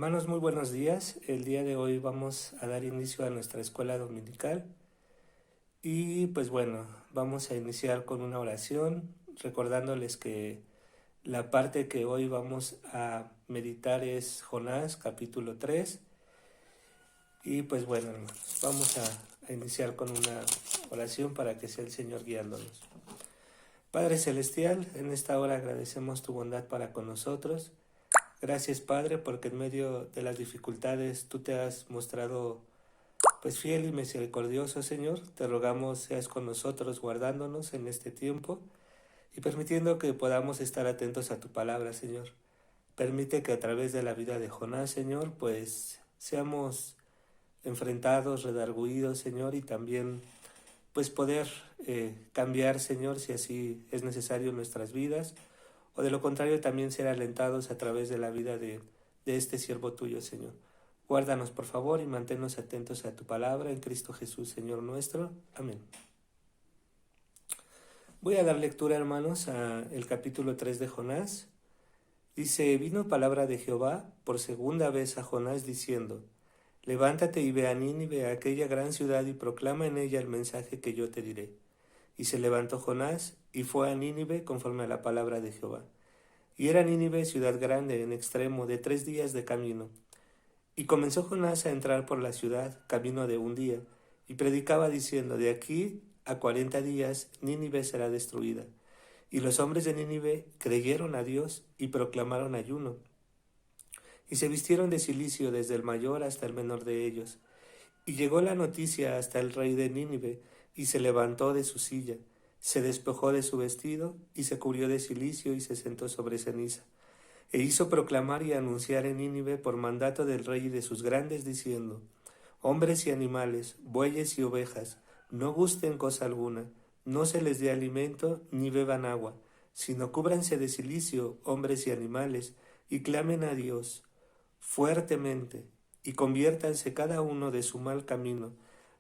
Hermanos, muy buenos días. El día de hoy vamos a dar inicio a nuestra escuela dominical y pues bueno, vamos a iniciar con una oración recordándoles que la parte que hoy vamos a meditar es Jonás capítulo 3 y pues bueno, hermanos, vamos a iniciar con una oración para que sea el Señor guiándonos. Padre Celestial, en esta hora agradecemos tu bondad para con nosotros. Gracias, Padre, porque en medio de las dificultades tú te has mostrado pues fiel y misericordioso, Señor. Te rogamos seas con nosotros guardándonos en este tiempo y permitiendo que podamos estar atentos a tu palabra, Señor. Permite que a través de la vida de Jonás, Señor, pues seamos enfrentados, redargüidos, Señor, y también pues poder cambiar, Señor, si así es necesario en nuestras vidas, o de lo contrario también ser alentados a través de la vida de este siervo tuyo, Señor. Guárdanos, por favor, y manténnos atentos a tu palabra en Cristo Jesús, Señor nuestro. Amén. Voy a dar lectura, hermanos, al capítulo 3 de Jonás. Dice, vino palabra de Jehová por segunda vez a Jonás diciendo, levántate y ve a Nínive, a aquella gran ciudad, y proclama en ella el mensaje que yo te diré. Y se levantó Jonás y fue a Nínive conforme a la palabra de Jehová. Y era Nínive ciudad grande en extremo, de 3 días de camino. Y comenzó Jonás a entrar por la ciudad, camino de un día, y predicaba diciendo, de aquí a 40 días Nínive será destruida. Y los hombres de Nínive creyeron a Dios y proclamaron ayuno. Y se vistieron de cilicio desde el mayor hasta el menor de ellos. Y llegó la noticia hasta el rey de Nínive, y se levantó de su silla, se despojó de su vestido, y se cubrió de cilicio, y se sentó sobre ceniza. E hizo proclamar y anunciar en Nínive por mandato del rey y de sus grandes, diciendo, hombres y animales, bueyes y ovejas, no gusten cosa alguna, no se les dé alimento, ni beban agua, sino cúbranse de cilicio, hombres y animales, y clamen a Dios fuertemente, y conviértanse cada uno de su mal camino,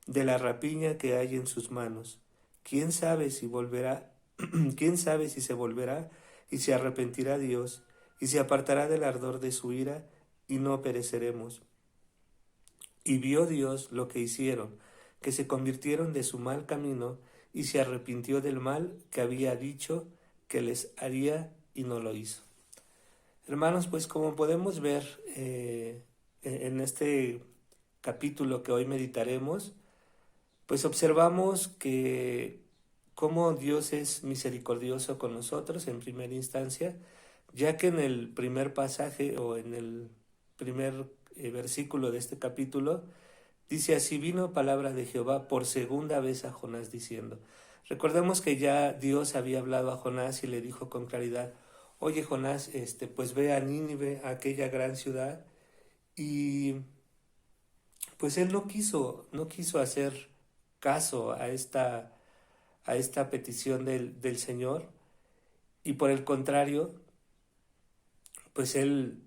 de la rapiña que hay en sus manos. ¿Quién sabe si volverá? ¿Quién sabe si se volverá y se arrepentirá Dios y se apartará del ardor de su ira y no pereceremos? Y vio Dios lo que hicieron, que se convirtieron de su mal camino y se arrepintió del mal que había dicho que les haría y no lo hizo. Hermanos, pues como podemos ver en este capítulo que hoy meditaremos, pues observamos que cómo Dios es misericordioso con nosotros en primera instancia, ya que en el primer pasaje o en el primer versículo de este capítulo dice así, vino palabra de Jehová por segunda vez a Jonás diciendo. Recordemos que ya Dios había hablado a Jonás y le dijo con claridad, oye Jonás, pues ve a Nínive, a aquella gran ciudad, y pues él no quiso hacer caso a esta petición del Señor, y por el contrario, pues él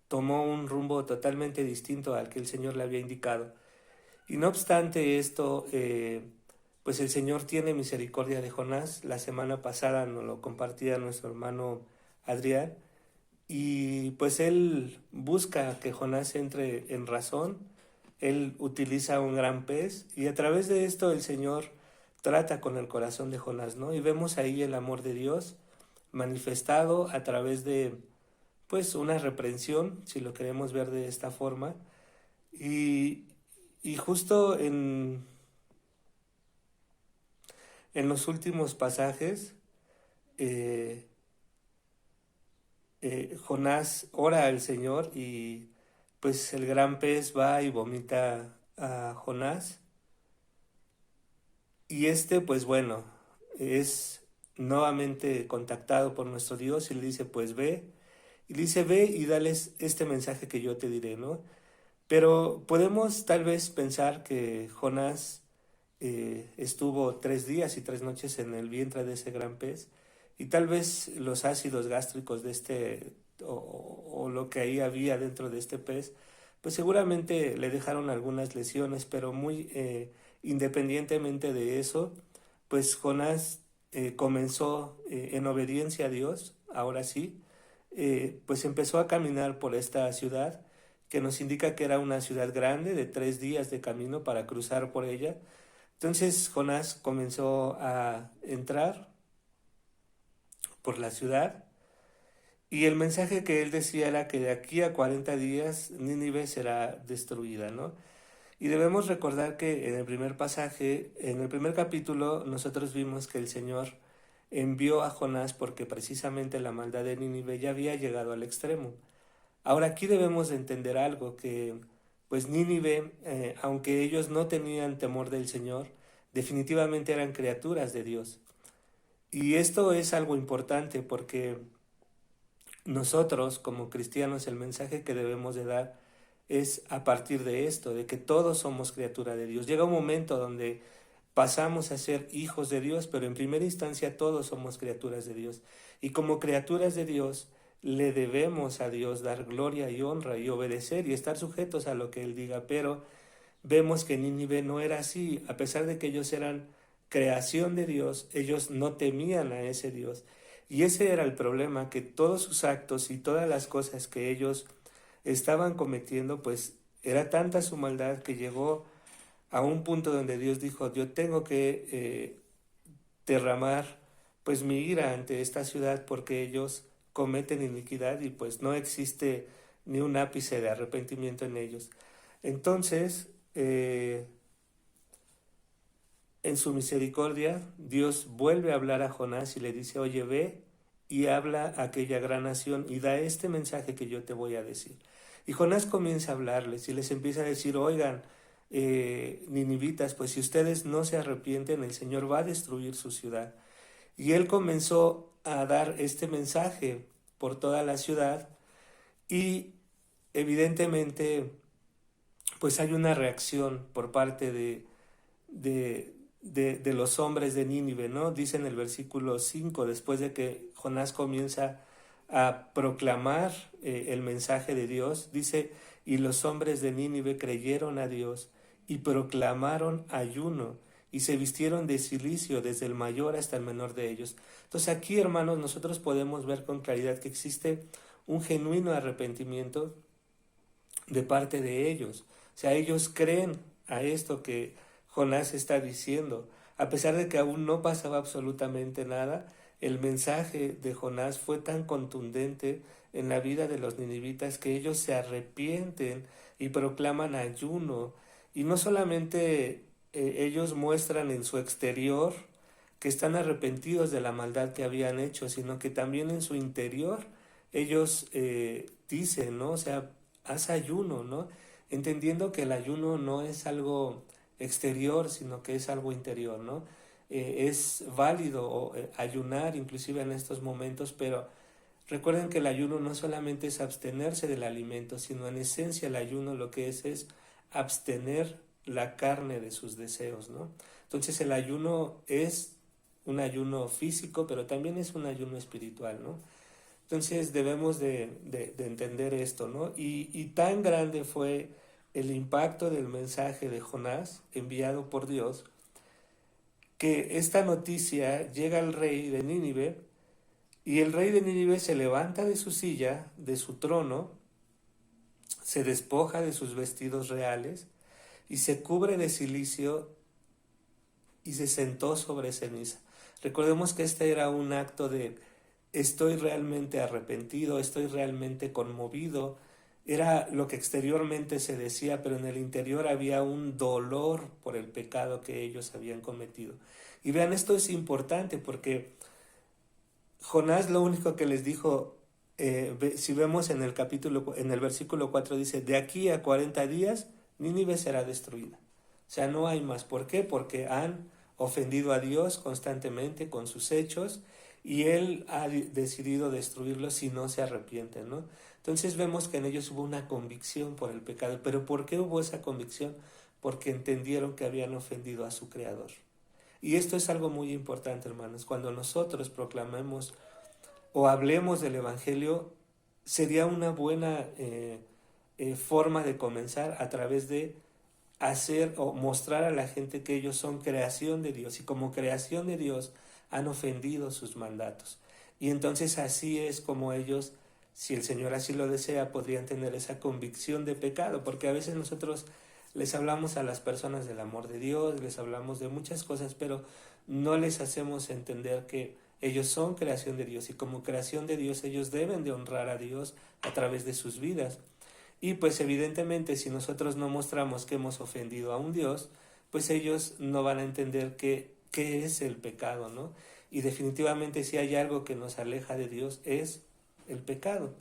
tomó un rumbo totalmente distinto al que el Señor le había indicado. Y no obstante esto, pues el Señor tiene misericordia de Jonás. La semana pasada nos lo compartía nuestro hermano Adrián, y pues él busca que Jonás entre en razón. Él utiliza un gran pez y a través de esto el Señor trata con el corazón de Jonás, ¿no? Y vemos ahí el amor de Dios manifestado a través de pues una reprensión, si lo queremos ver de esta forma. Y, y justo en los últimos pasajes, eh, Jonás ora al Señor y pues el gran pez va y vomita a Jonás. Y pues bueno, es nuevamente contactado por nuestro Dios y le dice, pues ve. Y le dice, ve y dales este mensaje que yo te diré, ¿no? Pero podemos tal vez pensar que Jonás estuvo 3 días y 3 noches en el vientre de ese gran pez y tal vez los ácidos gástricos de o lo que ahí había dentro de este pez, pues seguramente le dejaron algunas lesiones, pero muy independientemente de eso, pues Jonás comenzó en obediencia a Dios, ahora sí, pues empezó a caminar por esta ciudad que nos indica que era una ciudad grande de 3 días de camino para cruzar por ella. Entonces Jonás comenzó a entrar por la ciudad y el mensaje que él decía era que de aquí a 40 días Nínive será destruida, ¿no? Y debemos recordar que en el primer pasaje, en el primer capítulo, nosotros vimos que el Señor envió a Jonás porque precisamente la maldad de Nínive ya había llegado al extremo. Ahora aquí debemos de entender algo, que pues Nínive, aunque ellos no tenían temor del Señor, definitivamente eran criaturas de Dios. Y esto es algo importante porque nosotros como cristianos el mensaje que debemos de dar es a partir de esto, de que todos somos criatura de Dios. Llega un momento donde pasamos a ser hijos de Dios, pero en primera instancia todos somos criaturas de Dios. Y como criaturas de Dios, le debemos a Dios dar gloria y honra y obedecer y estar sujetos a lo que Él diga. Pero vemos que Nínive no era así. A pesar de que ellos eran creación de Dios, ellos no temían a ese Dios. Y ese era el problema, que todos sus actos y todas las cosas que ellos estaban cometiendo, pues era tanta su maldad que llegó a un punto donde Dios dijo: yo tengo que derramar pues mi ira ante esta ciudad porque ellos cometen iniquidad y pues no existe ni un ápice de arrepentimiento en ellos. Entonces, en su misericordia, Dios vuelve a hablar a Jonás y le dice: oye, ve y habla a aquella gran nación y da este mensaje que yo te voy a decir. Y Jonás comienza a hablarles y les empieza a decir: oigan, ninivitas, pues si ustedes no se arrepienten, el Señor va a destruir su ciudad. Y él comenzó a dar este mensaje por toda la ciudad y evidentemente pues hay una reacción por parte de los hombres de Nínive, ¿no? Dice en el versículo 5, después de que Jonás comienza a proclamar el mensaje de Dios, dice: y los hombres de Nínive creyeron a Dios y proclamaron ayuno y se vistieron de cilicio desde el mayor hasta el menor de ellos. Entonces aquí, hermanos, nosotros podemos ver con claridad que existe un genuino arrepentimiento de parte de ellos. O sea, ellos creen a esto que Jonás está diciendo. A pesar de que aún no pasaba absolutamente nada, el mensaje de Jonás fue tan contundente en la vida de los ninivitas que ellos se arrepienten y proclaman ayuno. Y no solamente ellos muestran en su exterior que están arrepentidos de la maldad que habían hecho, sino que también en su interior ellos dicen, ¿no? O sea, haz ayuno, ¿no? Entendiendo que el ayuno no es algo exterior, sino que es algo interior, ¿no? Es válido ayunar inclusive en estos momentos, pero recuerden que el ayuno no solamente es abstenerse del alimento, sino en esencia el ayuno lo que es abstener la carne de sus deseos, ¿no? Entonces el ayuno es un ayuno físico, pero también es un ayuno espiritual, ¿no? Entonces debemos de entender esto, ¿no? Y tan grande fue el impacto del mensaje de Jonás enviado por Dios, que esta noticia llega al rey de Nínive, y el rey de Nínive se levanta de su silla, de su trono, se despoja de sus vestidos reales y se cubre de cilicio y se sentó sobre ceniza. Recordemos que este era un acto de: estoy realmente arrepentido, estoy realmente conmovido. Era lo que exteriormente se decía, pero en el interior había un dolor por el pecado que ellos habían cometido. Y vean, esto es importante porque Jonás lo único que les dijo, si vemos en el capítulo, en el versículo 4 dice: de aquí a 40 días Nínive será destruida. O sea, no hay más. ¿Por qué? Porque han ofendido a Dios constantemente con sus hechos y Él ha decidido destruirlos si no se arrepienten, ¿no? Entonces vemos que en ellos hubo una convicción por el pecado. ¿Pero por qué hubo esa convicción? Porque entendieron que habían ofendido a su Creador. Y esto es algo muy importante, hermanos. Cuando nosotros proclamemos o hablemos del Evangelio, sería una buena forma de comenzar a través de hacer o mostrar a la gente que ellos son creación de Dios y como creación de Dios han ofendido sus mandatos. Y entonces así es como ellos si el Señor así lo desea, podrían tener esa convicción de pecado, porque a veces nosotros les hablamos a las personas del amor de Dios, les hablamos de muchas cosas, pero no les hacemos entender que ellos son creación de Dios y como creación de Dios ellos deben de honrar a Dios a través de sus vidas. Y pues evidentemente si nosotros no mostramos que hemos ofendido a un Dios, pues ellos no van a entender qué es el pecado, ¿no? Y definitivamente si hay algo que nos aleja de Dios es el pecado.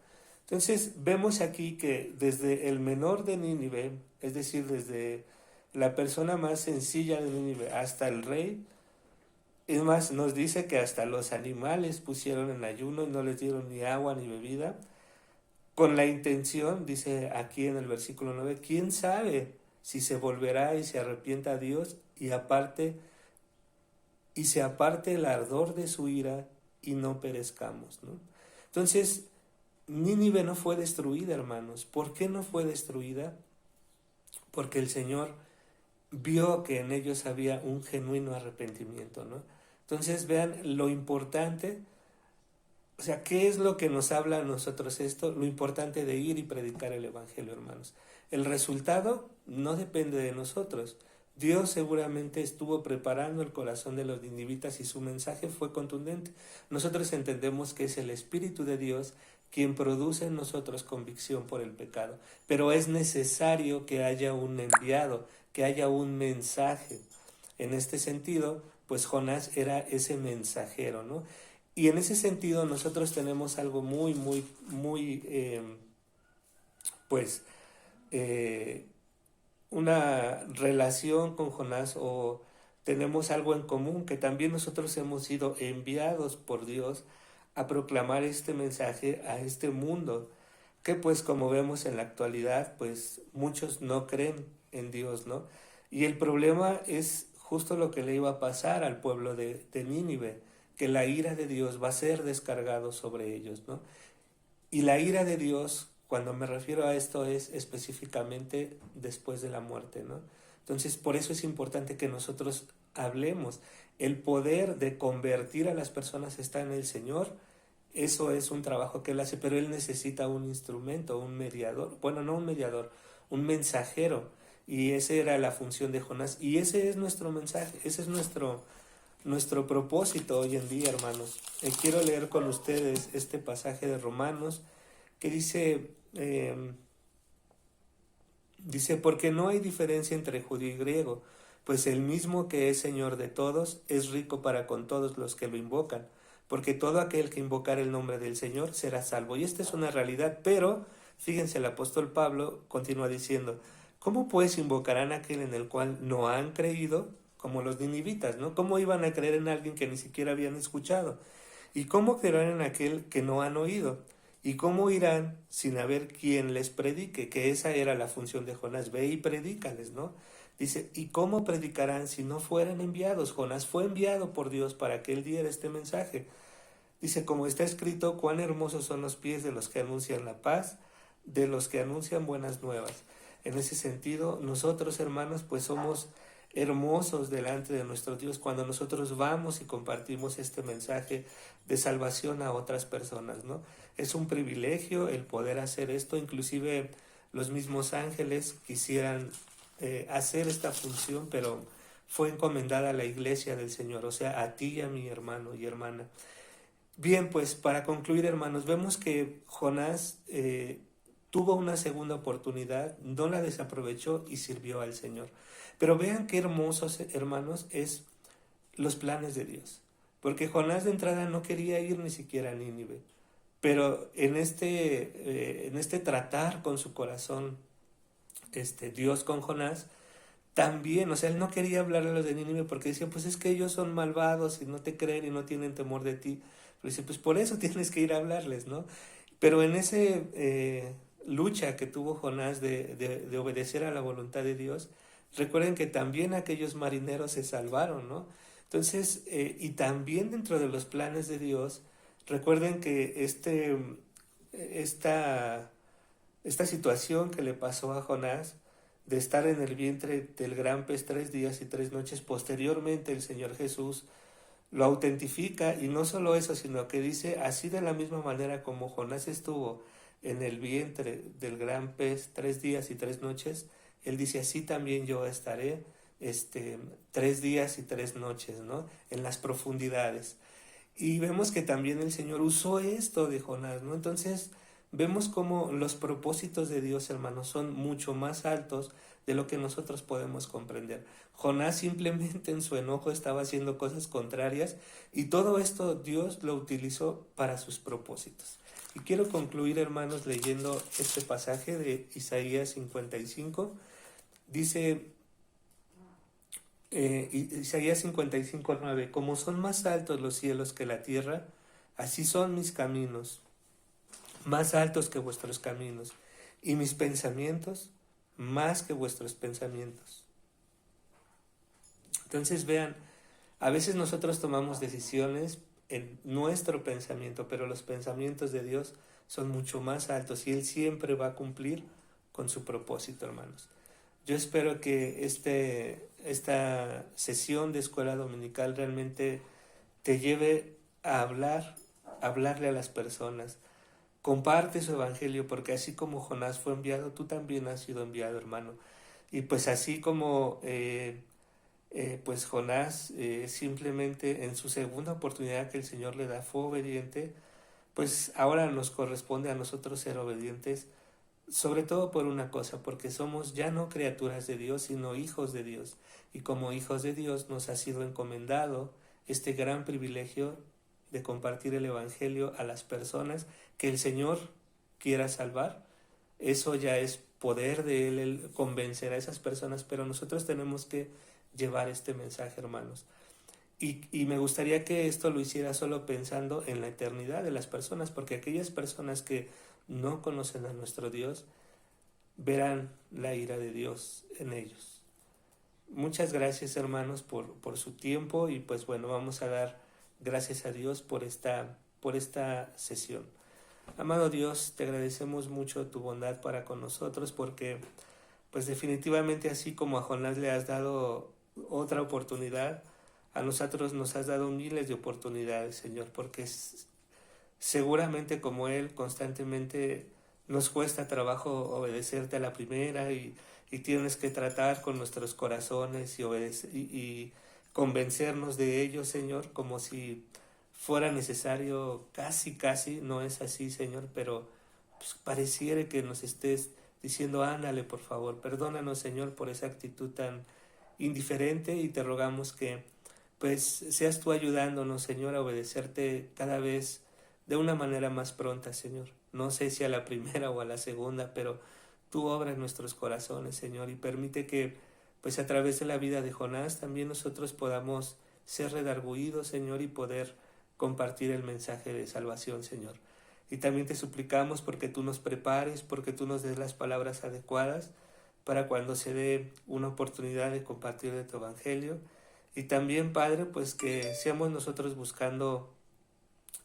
Entonces vemos aquí que desde el menor de Nínive, es decir, desde la persona más sencilla de Nínive hasta el rey, es más, nos dice que hasta los animales pusieron en ayuno y no les dieron ni agua ni bebida, con la intención, dice aquí en el versículo 9, ¿quién sabe si se volverá y se arrepienta a Dios y se aparte el ardor de su ira y no perezcamos, ¿no? Entonces, Nínive no fue destruida, hermanos. ¿Por qué no fue destruida? Porque el Señor vio que en ellos había un genuino arrepentimiento, ¿no? Entonces vean lo importante, o sea, ¿qué es lo que nos habla a nosotros esto? Lo importante de ir y predicar el Evangelio, hermanos. El resultado no depende de nosotros. Dios seguramente estuvo preparando el corazón de los ninivitas y su mensaje fue contundente. Nosotros entendemos que es el Espíritu de Dios quien produce en nosotros convicción por el pecado. Pero es necesario que haya un enviado, que haya un mensaje. En este sentido, pues Jonás era ese mensajero, ¿no? Y en ese sentido nosotros tenemos algo pues, una relación con Jonás o tenemos algo en común, que también nosotros hemos sido enviados por Dios a proclamar este mensaje a este mundo, que pues como vemos en la actualidad, pues muchos no creen en Dios, ¿no? Y el problema es justo lo que le iba a pasar al pueblo de Nínive, que la ira de Dios va a ser descargado sobre ellos, ¿no? Y la ira de Dios, cuando me refiero a esto, es específicamente después de la muerte, ¿no? Entonces, por eso es importante que nosotros hablemos. El poder de convertir a las personas está en el Señor. Eso es un trabajo que Él hace, pero Él necesita un instrumento, un mediador. Bueno, no un mediador, un mensajero. Y esa era la función de Jonás. Y ese es nuestro mensaje, ese es nuestro propósito hoy en día, hermanos. Quiero leer con ustedes este pasaje de Romanos que dice, porque no hay diferencia entre judío y griego, pues el mismo que es Señor de todos es rico para con todos los que lo invocan, porque todo aquel que invocar el nombre del Señor será salvo. Y esta es una realidad, pero fíjense, el apóstol Pablo continúa diciendo, ¿cómo pues invocarán a aquel en el cual no han creído? Como los ninivitas, ¿no? ¿Cómo iban a creer en alguien que ni siquiera habían escuchado? ¿Y cómo creerán en aquel que no han oído? ¿Y cómo irán sin haber quien les predique? Que esa era la función de Jonás. Ve y predícales, ¿no? Dice, ¿y cómo predicarán si no fueran enviados? Jonás fue enviado por Dios para que él diera este mensaje. Dice, como está escrito, cuán hermosos son los pies de los que anuncian la paz, de los que anuncian buenas nuevas. En ese sentido, nosotros, hermanos, pues somos hermosos delante de nuestro Dios cuando nosotros vamos y compartimos este mensaje de salvación a otras personas, ¿no? Es un privilegio el poder hacer esto, inclusive los mismos ángeles quisieran hacer esta función, pero fue encomendada a la iglesia del Señor, o sea, a ti y a mi hermano y hermana. Bien, pues para concluir, hermanos, vemos que Jonás tuvo una segunda oportunidad, no la desaprovechó y sirvió al Señor. Pero vean qué hermosos, hermanos, es los planes de Dios. Porque Jonás de entrada no quería ir ni siquiera a Nínive. Pero en este tratar con su corazón, Dios con Jonás, también, o sea, él no quería hablarle a los de Nínive porque decía, pues es que ellos son malvados y no te creen y no tienen temor de ti. Pero dice, pues por eso tienes que ir a hablarles, ¿no? Pero en ese lucha que tuvo Jonás de obedecer a la voluntad de Dios, recuerden que también aquellos marineros se salvaron, ¿no? Entonces, y también dentro de los planes de Dios, recuerden que esta situación que le pasó a Jonás, de estar en el vientre del gran pez 3 días y 3 noches, posteriormente el Señor Jesús lo autentifica, y no solo eso, sino que dice, así de la misma manera como Jonás estuvo en el vientre del gran pez 3 días y 3 noches, él dice, así también yo estaré 3 días y 3 noches, ¿no? En las profundidades. Y vemos que también el Señor usó esto de Jonás, ¿no? Entonces, vemos cómo los propósitos de Dios, hermanos, son mucho más altos de lo que nosotros podemos comprender. Jonás simplemente en su enojo estaba haciendo cosas contrarias, y todo esto Dios lo utilizó para sus propósitos. Y quiero concluir, hermanos, leyendo este pasaje de Isaías 55. Dice Isaías 55:9, como son más altos los cielos que la tierra, así son mis caminos, más altos que vuestros caminos, y mis pensamientos más que vuestros pensamientos. Entonces vean, a veces nosotros tomamos decisiones en nuestro pensamiento, pero los pensamientos de Dios son mucho más altos, y Él siempre va a cumplir con su propósito, hermanos. Yo espero que esta sesión de escuela dominical realmente te lleve a hablarle a las personas. Comparte su evangelio, porque así como Jonás fue enviado, tú también has sido enviado, hermano. Y pues así como pues Jonás simplemente en su segunda oportunidad que el Señor le da fue obediente, pues ahora nos corresponde a nosotros ser obedientes, sobre todo por una cosa, porque somos ya no criaturas de Dios, sino hijos de Dios. Y como hijos de Dios nos ha sido encomendado este gran privilegio de compartir el Evangelio a las personas que el Señor quiera salvar. Eso ya es poder de Él, el convencer a esas personas, pero nosotros tenemos que llevar este mensaje, hermanos. Y me gustaría que esto lo hiciera solo pensando en la eternidad de las personas, porque aquellas personas que no conocen a nuestro Dios verán la ira de Dios en ellos. Muchas gracias, hermanos, por su tiempo, y pues bueno, vamos a dar gracias a Dios por esta sesión. Amado Dios, te agradecemos mucho tu bondad para con nosotros, porque pues definitivamente así como a Jonás le has dado otra oportunidad, a nosotros nos has dado miles de oportunidades, Señor, porque seguramente como Él constantemente nos cuesta trabajo obedecerte a la primera, y tienes que tratar con nuestros corazones y convencernos de ello, Señor, como si fuera necesario, casi, no es así, Señor, pero pues, pareciera que nos estés diciendo, ándale, por favor, perdónanos, Señor, por esa actitud tan indiferente, y te rogamos que pues seas tú ayudándonos, Señor, a obedecerte cada vez de una manera más pronta, Señor. No sé si a la primera o a la segunda, pero tú obra en nuestros corazones, Señor, y permite que pues a través de la vida de Jonás también nosotros podamos ser redarguidos, Señor, y poder compartir el mensaje de salvación, Señor. Y también te suplicamos porque tú nos prepares, porque tú nos des las palabras adecuadas para cuando se dé una oportunidad de compartir de tu evangelio. Y también, Padre, pues que seamos nosotros buscando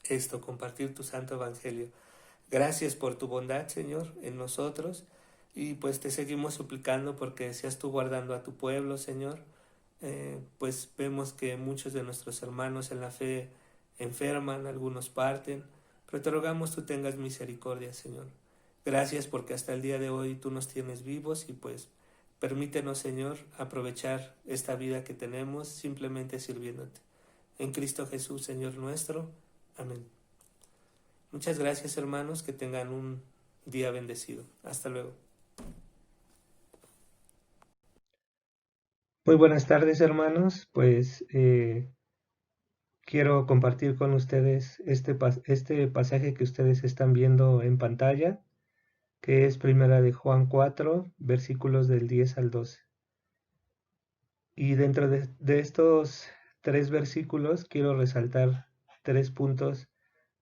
esto, compartir tu santo evangelio. Gracias por tu bondad, Señor, en nosotros, y pues te seguimos suplicando porque seas tú guardando a tu pueblo, Señor. Pues vemos que muchos de nuestros hermanos en la fe enferman, algunos parten, pero te rogamos tú tengas misericordia, Señor. Gracias porque hasta el día de hoy tú nos tienes vivos, y pues permítenos, Señor, aprovechar esta vida que tenemos simplemente sirviéndote. En Cristo Jesús, Señor nuestro. Amén. Muchas gracias, hermanos, que tengan un día bendecido. Hasta luego. Muy buenas tardes, hermanos. Pues quiero compartir con ustedes este pasaje que ustedes están viendo en pantalla, que es Primera de Juan 4, versículos del 10 al 12. Y dentro de estos 3 versículos quiero resaltar 3 puntos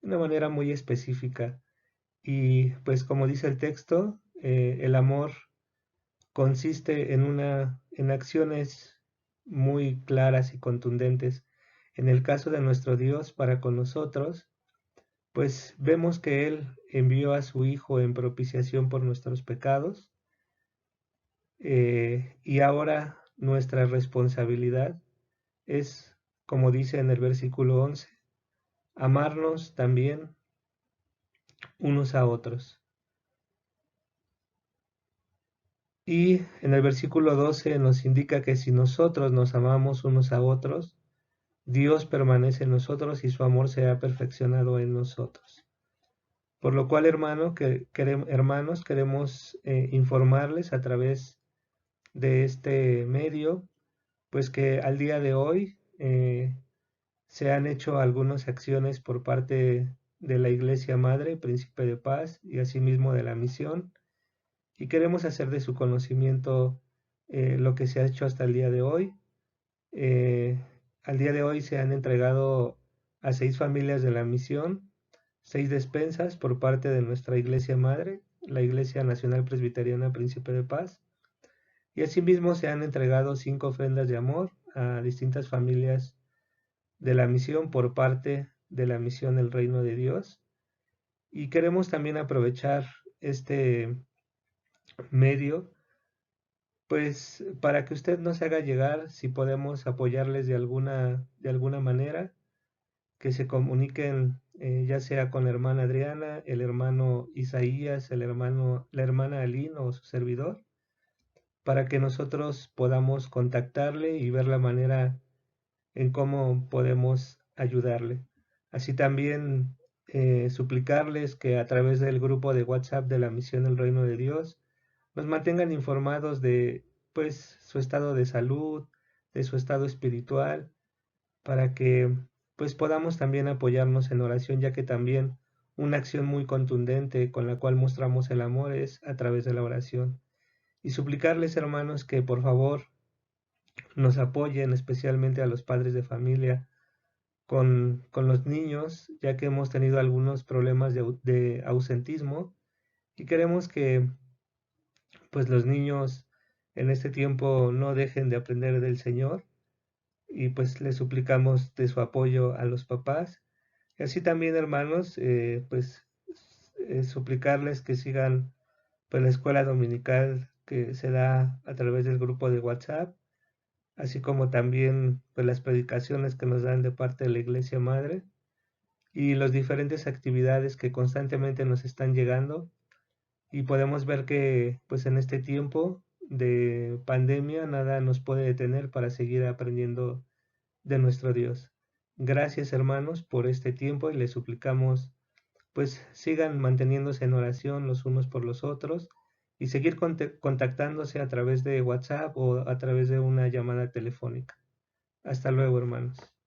de una manera muy específica. Y pues como dice el texto, el amor consiste en acciones muy claras y contundentes. En el caso de nuestro Dios para con nosotros, pues vemos que Él envió a su Hijo en propiciación por nuestros pecados, y ahora nuestra responsabilidad es como dice en el versículo 11, amarnos también unos a otros. Y en el versículo 12 nos indica que si nosotros nos amamos unos a otros, Dios permanece en nosotros y su amor se ha perfeccionado en nosotros. Por lo cual, hermanos, queremos informarles a través de este medio, pues que al día de hoy se han hecho algunas acciones por parte de la Iglesia Madre, Príncipe de Paz, y asimismo de la misión, y queremos hacer de su conocimiento lo que se ha hecho hasta el día de hoy. Eh, Al día de hoy se han entregado a 6 familias de la misión 6 despensas por parte de nuestra Iglesia Madre, la Iglesia Nacional Presbiteriana Príncipe de Paz, y asimismo se han entregado 5 ofrendas de amor a distintas familias de la misión por parte de la misión del Reino de Dios. Y queremos también aprovechar este medio, pues para que usted nos haga llegar si podemos apoyarles de alguna manera, que se comuniquen ya sea con la hermana Adriana, el hermano Isaías, la hermana Aline o su servidor, para que nosotros podamos contactarle y ver la manera en cómo podemos ayudarle. Así también suplicarles que a través del grupo de WhatsApp de la Misión del Reino de Dios nos mantengan informados de pues su estado de salud, de su estado espiritual, para que pues podamos también apoyarnos en oración, ya que también una acción muy contundente con la cual mostramos el amor es a través de la oración. Y suplicarles, hermanos, que por favor nos apoyen, especialmente a los padres de familia, con los niños, ya que hemos tenido algunos problemas de ausentismo y queremos que pues los niños en este tiempo no dejen de aprender del Señor, y pues les suplicamos de su apoyo a los papás. Y así también, hermanos, pues suplicarles que sigan pues la escuela dominical que se da a través del grupo de WhatsApp, así como también pues las predicaciones que nos dan de parte de la Iglesia Madre y las diferentes actividades que constantemente nos están llegando, y podemos ver que pues en este tiempo de pandemia nada nos puede detener para seguir aprendiendo de nuestro Dios. Gracias, hermanos, por este tiempo, y les suplicamos pues sigan manteniéndose en oración los unos por los otros y seguir contactándose a través de WhatsApp o a través de una llamada telefónica. Hasta luego, hermanos.